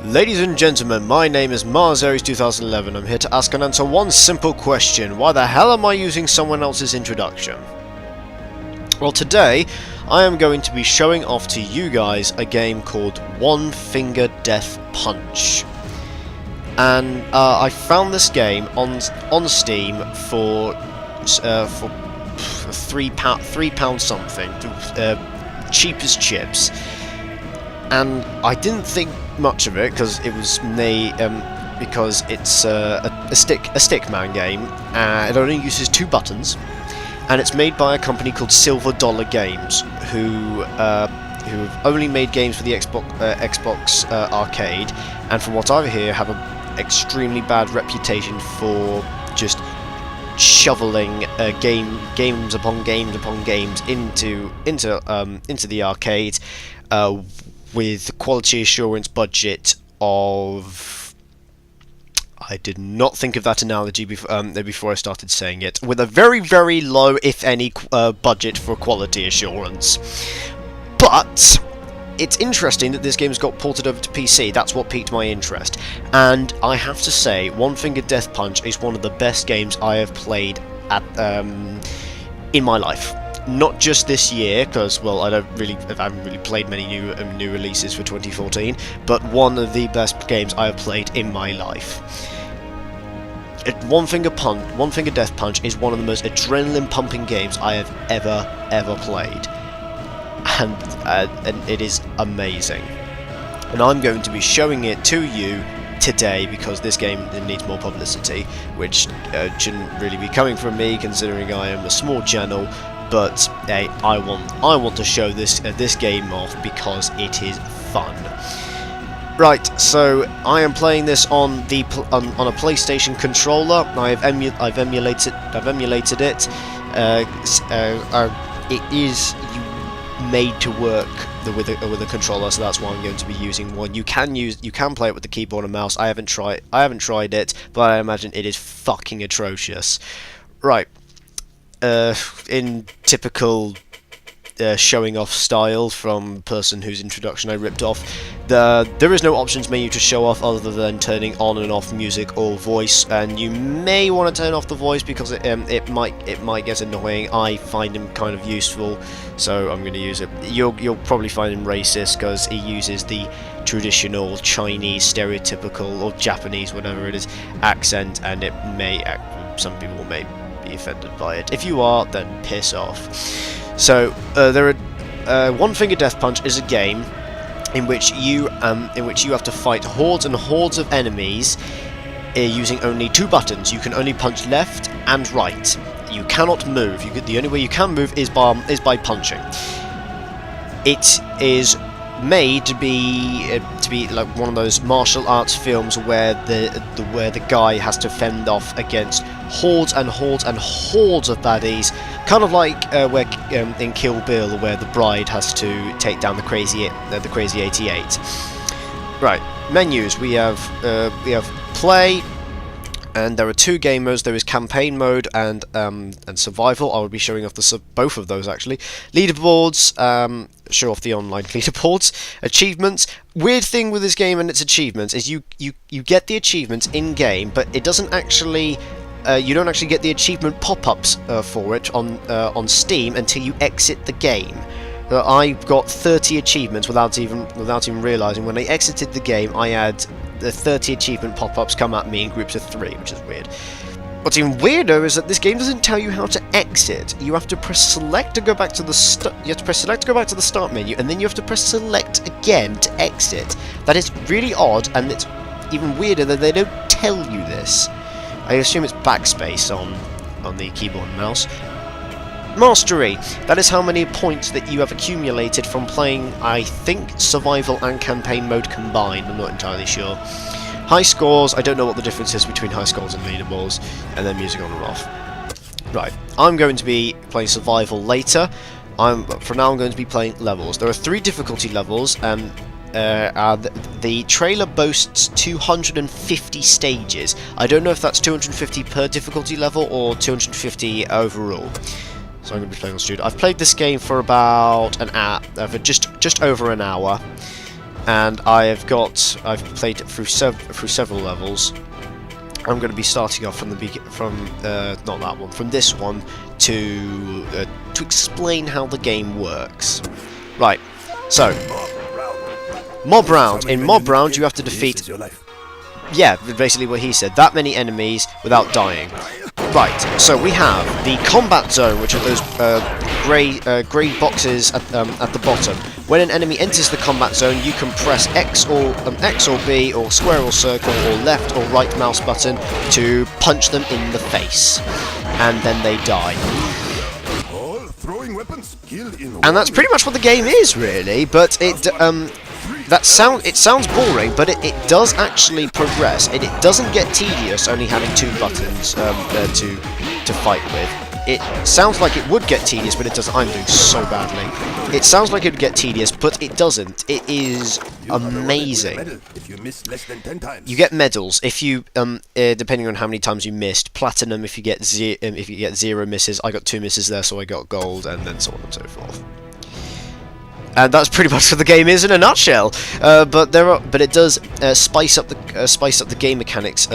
Ladies and gentlemen, my name is MarsAries2011. I'm here to ask and answer one simple question. Why the hell am I using someone else's introduction? Well, today I am going to be showing off to you guys a game called One Finger Death Punch. And I found this game on Steam for £3 something, cheap as chips. And I didn't think much of it because it was because it's a stickman game. It only uses 2 buttons, and it's made by a company called Silver Dollar Games, who have only made games for the Xbox Arcade, and from what I hear, have an extremely bad reputation for just shoveling games upon games upon games into the arcade. With quality assurance budget of... I did not think of that analogy before I started saying it. With a very, very low, if any, budget for quality assurance. But it's interesting that this game's got ported over to PC. That's what piqued my interest. And I have to say, One Finger Death Punch is one of the best games I have played in my life. Not just this year, because, well, I haven't really played many new releases for 2014, but one of the best games I have played in my life. One Finger Death Punch is one of the most adrenaline-pumping games I have ever played, and it is amazing. And I'm going to be showing it to you today because this game needs more publicity, which shouldn't really be coming from me, considering I am a small channel. But hey, I want to show this game off because it is fun. Right, so I am playing this on on a PlayStation controller. I've emulated it. It is made to work with a controller, so that's why I'm going to be using one. You can play it with the keyboard and mouse. I haven't tried it, but I imagine it is fucking atrocious. Right. In typical showing off style from the person whose introduction I ripped off, there is no options menu to show off other than turning on and off music or voice, and you may want to turn off the voice because it might get annoying. I find him kind of useful, so I'm going to use it. You'll probably find him racist because he uses the traditional Chinese, stereotypical, or Japanese, whatever it is, accent, and it may some people may be offended by it. If you are, then piss off. So One Finger Death Punch is a game in which you have to fight hordes and hordes of enemies using only 2 buttons. You can only punch left and right. You cannot move. The only way you can move is by punching. It is made to be like one of those martial arts films where the guy has to fend off against hordes and hordes and hordes of baddies, kind of like where in Kill Bill, where the bride has to take down the crazy 88. Right, menus. We have play. And there are 2 game modes. There is campaign mode and survival. I will be showing off both of those actually. Leaderboards, show off the online leaderboards. Achievements. Weird thing with this game and its achievements is you get the achievements in game, but it doesn't actually. You don't actually get the achievement pop-ups for it on Steam until you exit the game. I got 30 achievements without even realising. When I exited the game, I had the 30 achievement pop-ups come at me in groups of 3, which is weird. What's even weirder is that this game doesn't tell you how to exit. You have to press select to go back to the start menu, and then you have to press select again to exit. That is really odd, and it's even weirder that they don't tell you this. I assume it's backspace on the keyboard and mouse. Mastery. That is how many points that you have accumulated from playing, I think, survival and campaign mode combined. I'm not entirely sure. High scores. I don't know what the difference is between high scores and leaderboards. And then music on and off. Right. I'm going to be playing survival later. For now I'm going to be playing levels. There are 3 difficulty levels. The trailer boasts 250 stages. I don't know if that's 250 per difficulty level or 250 overall. So I'm going to be playing on Student. I've played this game for about an hour, for just over an hour. and I've played it through several levels. I'm going to be starting off from not that one, from this one to explain how the game works. Right. So, mob round. In mob round, you have to defeat. Yeah, basically what he said. That many enemies without dying. Right. So we have the combat zone, which are those grey boxes at the bottom. When an enemy enters the combat zone, you can press X or B or square or circle or left or right mouse button to punch them in the face, and then they die. And that's pretty much what the game is, really. But it sounds boring, but it does actually progress. It doesn't get tedious only having 2 buttons to fight with. It sounds like it would get tedious, but it doesn't. I'm doing so badly. It sounds like it would get tedious, but it doesn't. It is amazing. You get medals if you depending on how many times you missed. Platinum if you get 0 misses. I got 2 misses there, so I got gold, and then so on and so forth. And that's pretty much what the game is in a nutshell. But it does spice up the game mechanics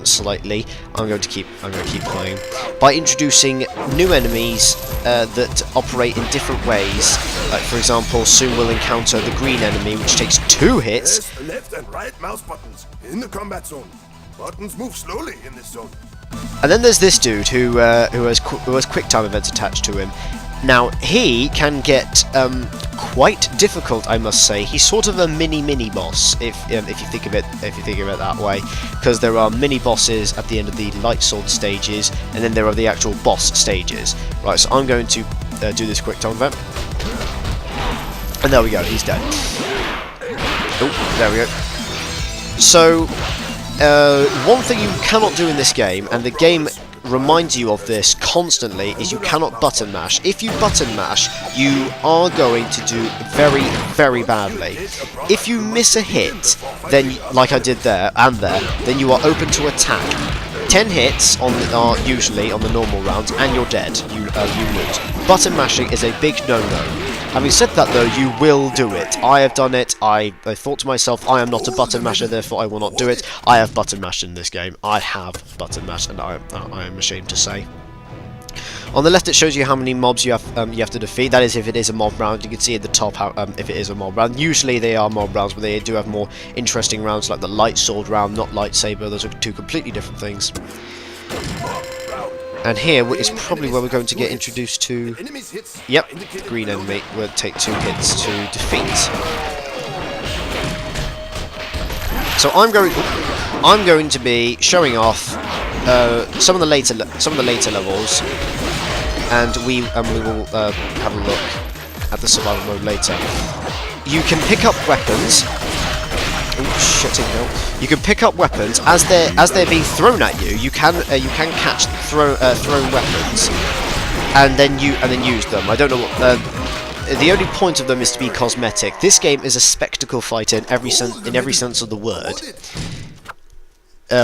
slightly. I'm going to keep playing by introducing new enemies that operate in different ways. Like for example, soon we'll encounter the green enemy, which takes 2 hits. Press left and right mouse buttons in the combat zone. Buttons move slowly in this zone. And then there's this dude who has quick time events attached to him. Now he can get quite difficult, I must say. He's sort of a mini boss if you think of it that way, because there are mini bosses at the end of the light sword stages, and then there are the actual boss stages. Right, so I'm going to do this quick time event, and there we go. He's dead. Oh, there we go. So one thing you cannot do in this game, and the game reminds you of this constantly, is you cannot button mash. If you button mash, you are going to do very, very badly. If you miss a hit, then like I did there and there, then you are open to attack. 10 hits are usually on the normal rounds, and you're dead. You lose. Button mashing is a big no-no. Having said that, though, you will do it. I have done it. I thought to myself, I am not a button masher, therefore I will not do it. I have button mashed in this game. I have button mashed, and I am ashamed to say. On the left, it shows you how many mobs you have to defeat. That is, if it is a mob round. You can see at the top how if it is a mob round. Usually they are mob rounds, but they do have more interesting rounds, like the light sword round, not lightsaber. Those are 2 completely different things. And here is probably where we're going to get introduced to. Yep, the green enemy will take 2 hits to defeat. So I'm going to be showing off some of the later levels, and we will have a look at the survival mode later. You can pick up weapons. Oh, shitting hell! You can pick up weapons as they're being thrown at you. You can catch thrown weapons, and then use them. I don't know what. The only point of them is to be cosmetic. This game is a spectacle fighter in every sense of the word.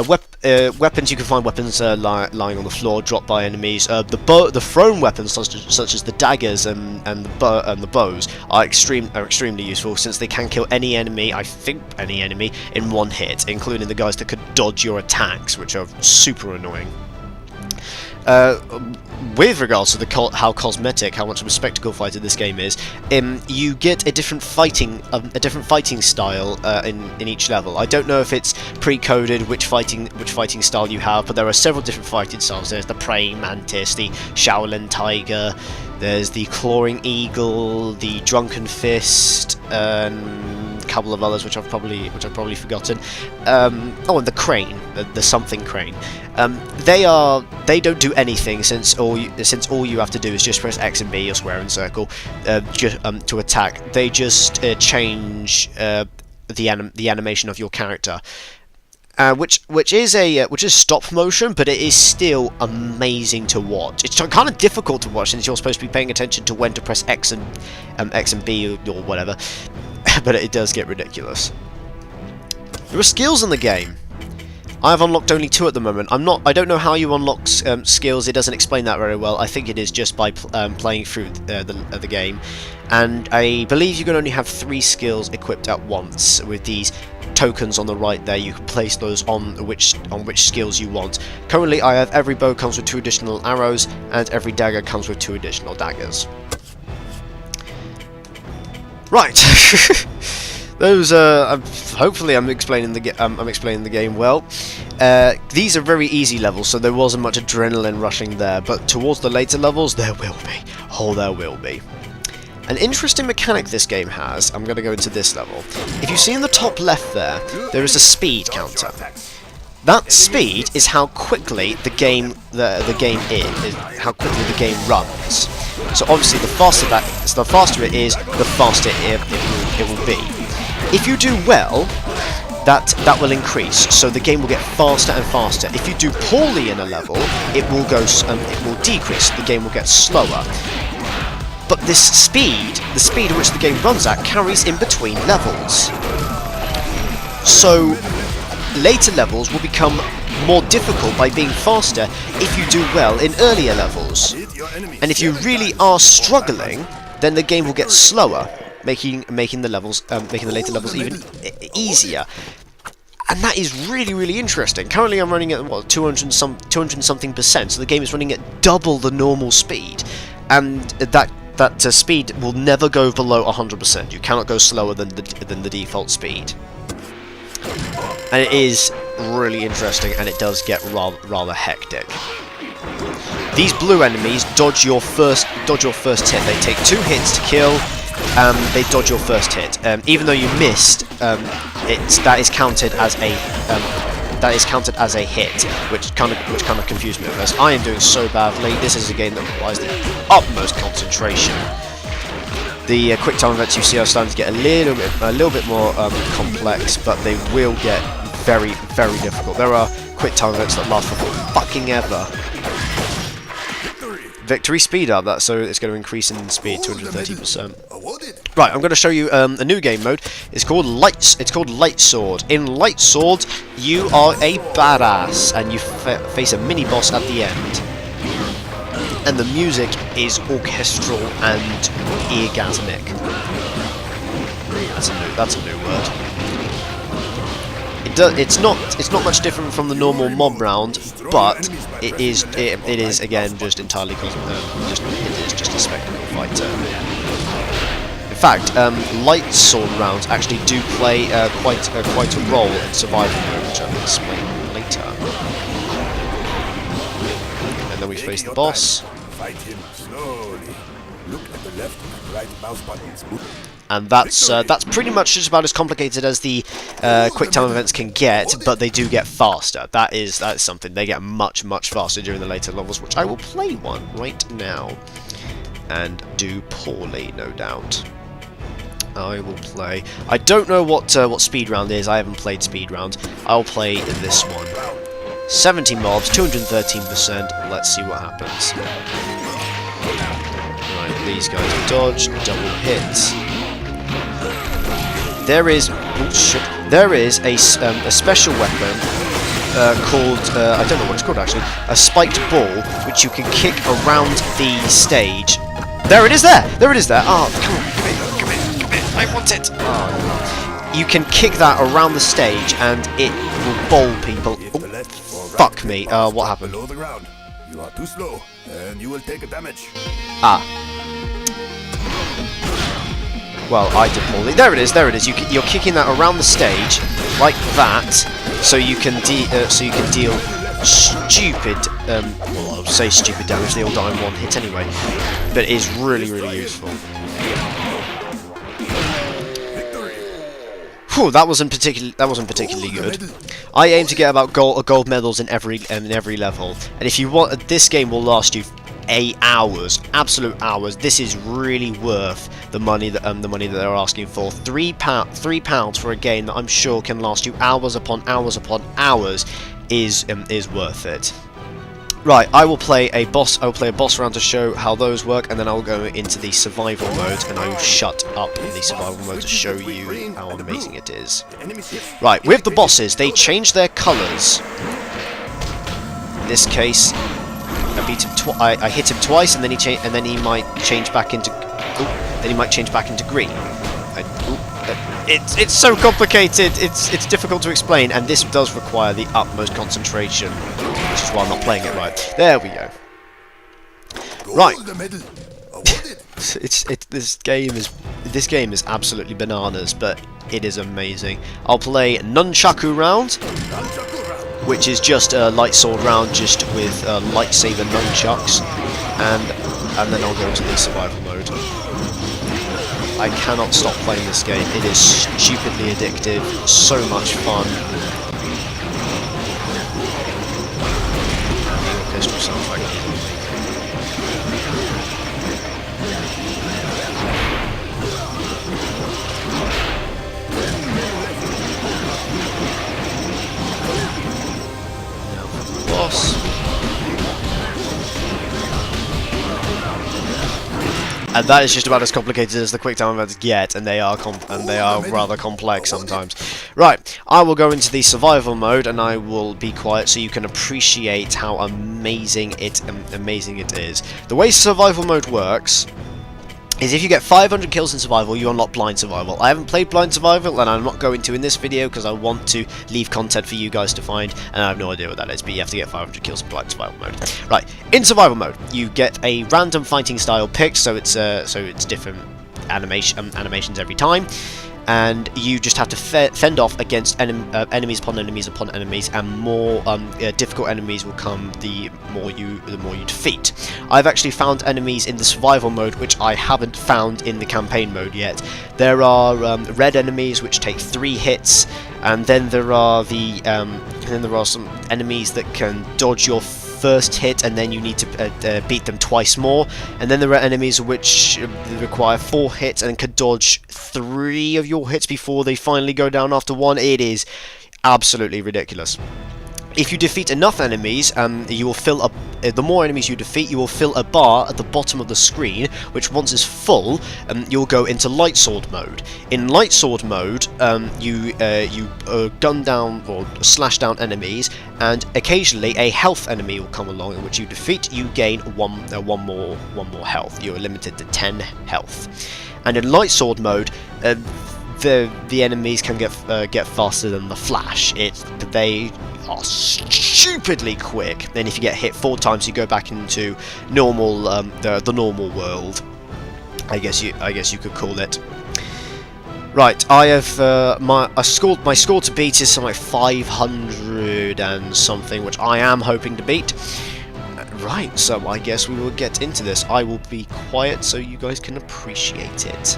Weapons, you can find weapons lying on the floor, dropped by enemies. The thrown weapons, such as the daggers and the bows, are extremely useful, since they can kill any enemy, I think any enemy, in 1 hit, including the guys that could dodge your attacks, which are super annoying. With regards to how cosmetic, how much of a spectacle fighter this game is, you get a different fighting style in each level. I don't know if it's pre-coded which fighting style you have, but there are several different fighting styles. There's the praying mantis, the Shaolin tiger, there's the clawing eagle, the drunken fist, and a couple of others which I've probably forgotten. Oh, and the crane, the something crane. They don't do anything, since all you have to do is just press X and B or square and circle to attack. They just change the animation of your character, which is stop motion, but it is still amazing to watch. It's kind of difficult to watch since you're supposed to be paying attention to when to press X and B or whatever, but it does get ridiculous. There are skills in the game. I've unlocked only 2 at the moment. I don't know how you unlock skills. It doesn't explain that very well. I think it is just by playing through the game. And I believe you can only have 3 skills equipped at once. With these tokens on the right there, you can place those on which skills you want. Currently, I have every bow comes with 2 additional arrows, and every dagger comes with 2 additional daggers. Right. Those hopefully I'm explaining the game well. These are very easy levels, so there wasn't much adrenaline rushing there, but towards the later levels there will be. Oh, there will be. An interesting mechanic this game has. I'm going to go into this level. If you see in the top left there is a speed counter. That speed is how quickly the game is how quickly the game runs. So obviously the faster it is, the faster it will be. If you do well, that will increase, so the game will get faster and faster. If you do poorly in a level, it will decrease. The game will get slower. But this speed, the speed at which the game runs at, carries in between levels. So later levels will become more difficult by being faster if you do well in earlier levels. And if you really are struggling, then the game will get slower, making the later levels even easier. And that is really, really interesting. Currently I'm running at what, 200 something percent, so the game is running at double the normal speed, and that speed will never go below 100%. You cannot go slower than the default speed. And it is really interesting, and it does get rather hectic. These blue enemies dodge your first hit. They take 2 hits to kill. They dodge your first hit. Even though you missed, that is counted as a hit, which kind of confused me because I am doing so badly. This is a game that requires the utmost concentration. The quick time events you see are starting to get a little bit more complex, but they will get very, very difficult. There are quick time events that last for fucking ever. Victory speed up, so it's going to increase in speed 230%. Right, I'm going to show you a new game mode. It's called Light Sword. In Light Sword, you are a badass, and you face a mini boss at the end. And the music is orchestral and orgasmic. That's a new word. It's not much different from the normal mob round, but it is again just entirely just a spectacle fighter. In fact, light sword rounds actually do play quite a role in survival mode, which I'll explain later. And then we face the boss. Fight him slowly. Look at the left and right mouse buttons. And that's pretty much just about as complicated as the quick time events can get, but they do get faster. That is something. They get much faster during the later levels, which I will play one right now, and do poorly, no doubt. I will play. I don't know what speed round is. I haven't played speed round. I'll play this one. 70 mobs, 213%. Let's see what happens. Right, these guys dodge, double hits. There is a special weapon called I don't know what it's called actually, a spiked ball, which you can kick around the stage. There it is there! Oh, come on, I want it! Oh, you can kick that around the stage and it will bowl people. Oh, fuck me, what happened? Below the ground. You are too slow, and you will take a damage. Well, I did poorly. There it is. You're kicking that around the stage like that, so you can deal stupid. Well, I'll say stupid damage. They all die in one hit anyway, but it is really useful. Whew, that wasn't particularly good. I aim to get about gold medals in every level, and if you want, this game will last you hours, absolute hours. This is really worth the money that they're asking for. £3 for a game that I'm sure can last you hours upon hours upon hours is worth it. Right, I will play a boss round to show how those work, and then I'll go into the survival mode, and I will shut up in the survival mode to show you how amazing it is. Right, with the bosses, they change their colours. In this case, I beat him I hit him twice, and then he might change back into green. It's so complicated. It's difficult to explain, and this does require the utmost concentration, which is why I'm not playing it right. There we go. Right. This game is absolutely bananas, but it is amazing. I'll play Nunchaku round, which is just a light sword round, just with lightsaber nunchucks, and then I'll go into the survival mode. I cannot stop playing this game. It is stupidly addictive, so much fun. Pistol soundtrack. Now for the boss. And that is just about as complicated as the quick time events get, and they are rather complex sometimes. Right, I will go into the survival mode, and I will be quiet so you can appreciate how amazing it is. The way survival mode works is if you get 500 kills in survival, you unlock blind survival. I haven't played blind survival, and I'm not going to in this video because I want to leave content for you guys to find, and I have no idea what that is, but you have to get 500 kills in blind survival mode. Right, in survival mode, you get a random fighting style picked, so it's different animations every time, and you just have to fend off against enemies upon enemies upon enemies, and more difficult enemies will come the more you defeat. I've actually found enemies in the survival mode which I haven't found in the campaign mode yet. There are red enemies which take 3 hits, and then there are some enemies that can dodge your first hit, and then you need to beat them twice more, and then there are enemies which require 4 hits and can dodge 3 of your hits before they finally go down after 1. It is absolutely ridiculous. If you defeat enough enemies, you will fill up. The more enemies you defeat, you will fill a bar at the bottom of the screen, which once is full, you'll go into light sword mode. In light sword mode, you gun down or slash down enemies, and occasionally a health enemy will come along, in which you defeat. You gain one more health. You're limited to 10 health. And in light sword mode, the enemies can get faster than the Flash. They are stupidly quick. Then if you get hit 4 times, you go back into normal the normal world. I guess you could call it. Right, I have my score to beat is something like 500 and something, which I am hoping to beat. Right, so I guess we will get into this. I will be quiet so you guys can appreciate it.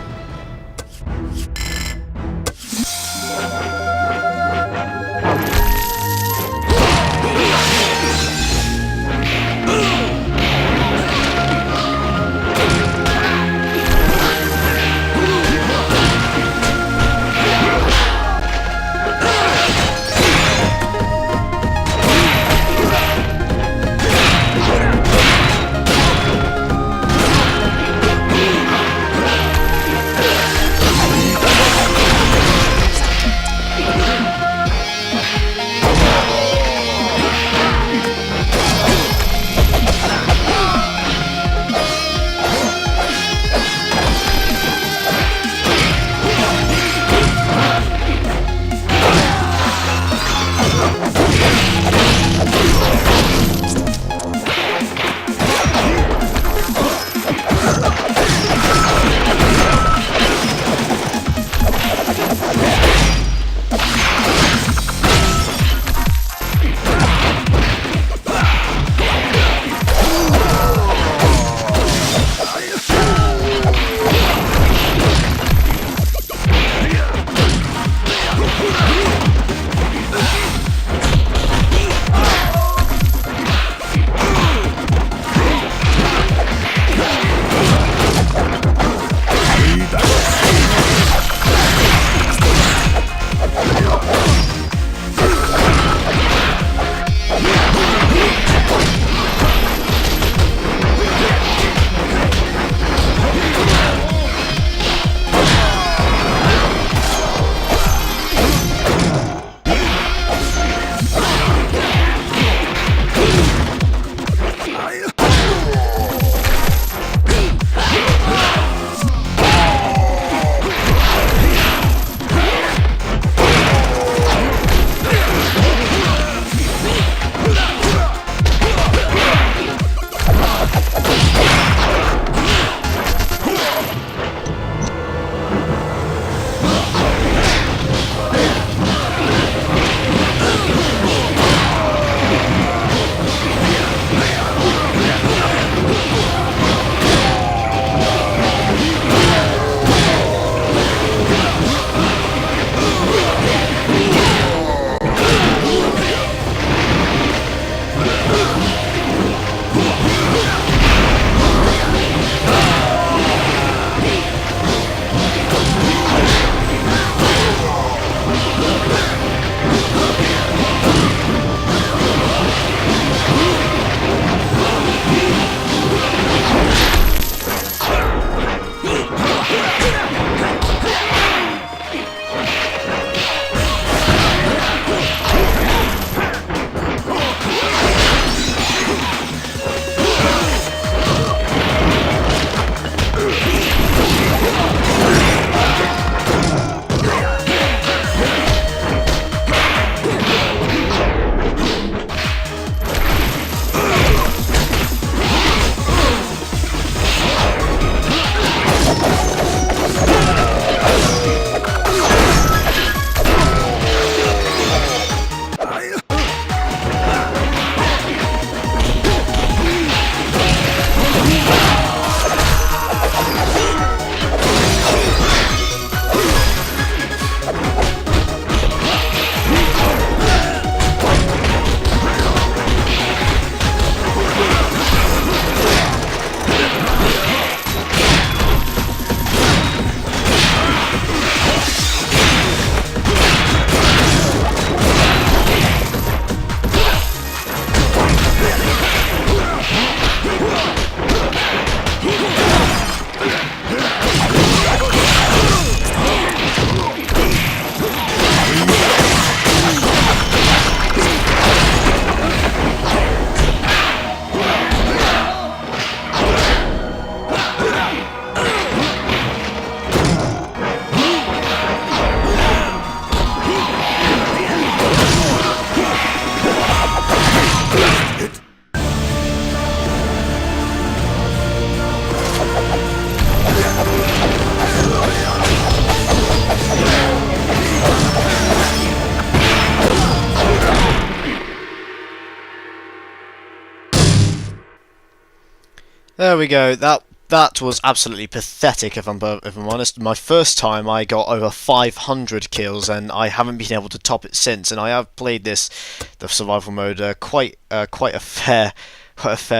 There we go. That was absolutely pathetic, if I'm honest. My first time, I got over 500 kills, and I haven't been able to top it since. And I have played the survival mode, quite a fair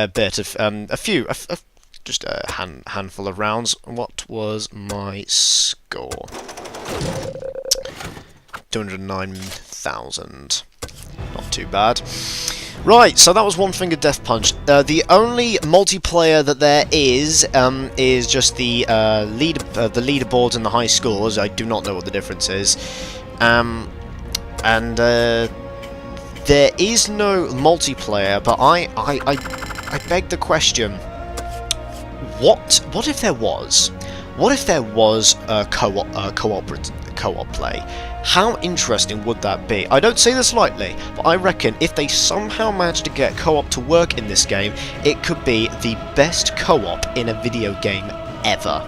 bit of just a handful of rounds. What was my score? 209,000. Not too bad. Right, so that was One Finger Death Punch. The only multiplayer that there is just the leaderboards and the high scores. I do not know what the difference is, and there is no multiplayer. But I beg the question: what if there was? What if there was a co-op play? How interesting would that be? I don't say this lightly, but I reckon if they somehow manage to get co-op to work in this game, it could be the best co-op in a video game ever.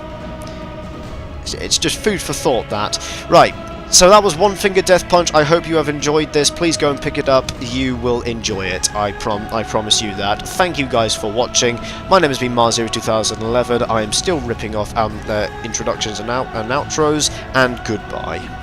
It's just food for thought, that. Right, so that was One Finger Death Punch. I hope you have enjoyed this. Please go and pick it up. You will enjoy it. I promise you that. Thank you guys for watching. My name has been Marzero2011. I am still ripping off introductions and outros, and goodbye.